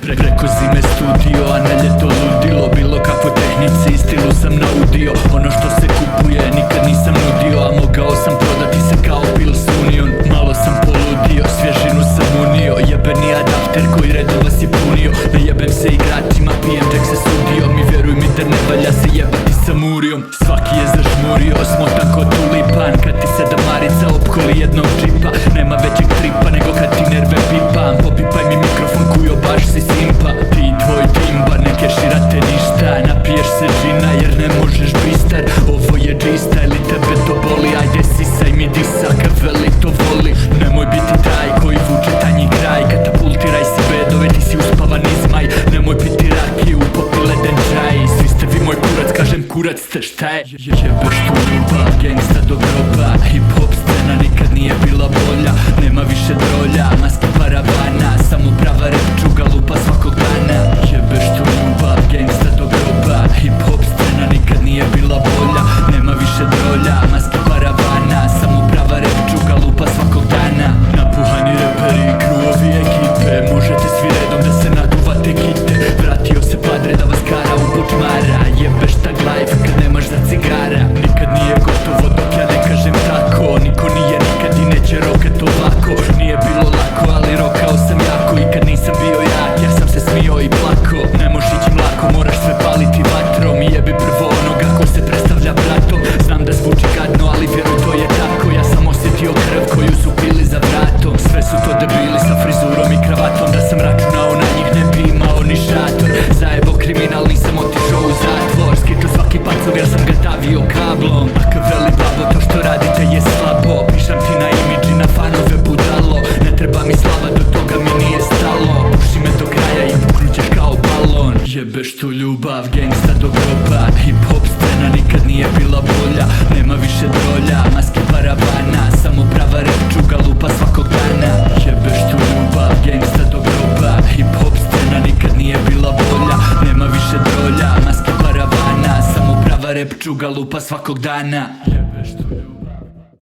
Preko zime studio, a na ljeto ludilo. Bilo kakvoj tehnici i stilu sam naudio. Ono što se kupuje nikad nisam nudio, a mogao sam prodati se kao Pils Union. Malo sam poludio, svježinu sam unio. Jebeni adapter koji redom vas je punio. Ne jebem se igračima, pijem džek se sudio. Mi vjeruj mi da ne valja se jebati sa murijom. Svaki je zažmurio, smotan ko tulipan. Kad ti se damarica opkoli jednog džipa, nema većeg tripa nego kad ti nerve pipam. Popipaj mi mikrofon kujo baš si simpa. Ti i tvoj timba ne keširate ništa. Napiješ se džina jer ne možeš bistar. Ovo je G-style i tebe to boli. Ajde sisaj mi disaka, veli to voli. Nemoj biti taj koji vuče tanji kraj. Katapultiraj si bedove, ti si uspavan izmaj. Nemoj piti rakiju, popi leden čaj. Svi ste vi moj kurac, kažem kurac ste šta je. Jebeš tu ljubav, gangsta do groba. Hip hop scena nikad nije bila bolja. Nema više drolja, maske paravana. Samo prava rap čuga lupa svakog dana. Jebeš tu ljubav, gangsta do groba. Hip hop scena nikad nije bila bolja. Nema više drolja, maske paravana. Samo prava rap čuga lupa svakog dana. Napuhani reperi i kruovi ekipe, možete svi redom da se naduvate kite. Vratio se padre da vas kara u počmara. Jebeš tag life kad nemaš za cigara. Nikad nije gotovo dok ja ne kažem tako. Niko nije nikad i neće rokat ovako. Nije bilo lako ali rokao sam jako. I kad nisam bio jak ja sam se smio i plako. Ne možeš ići mlako, moraš sve paliti vatrom. I jebi prvo onoga ko se predstavlja bratom. Znam da zvuči gadno ali vjeruj to je tako. Ja sam osjetio krv koju su pili za vratom. Sve su to debili sa frizurom i kravatom. Da sam računao na njih ne bi imao ni šator. Zajebo kriminal nisam otišao u zatvor. Skiču svaki pacov jer sam ga tavio kablom. Ako veli babo to što radite je slabo. Pišam ti na imidž i na fanove budalo. Ne treba mi slava, do toga mi nije stalo. Puši me do kraja i puknućeš kao balon. Jebeš tu ljubav, gangsta do groba. Hip hop scena nikad nije bila bolja. Nema više drolja, maske paravana. Samo prava rap čuga lupa svakog dana. Jebeš tu ljubav, gangsta do groba. Hip hop scena nikad nije bila bolja. Nema više drolja, maske paravana. Samo prava rap čuga lupa svakog dana. Jebeš tu ljubav.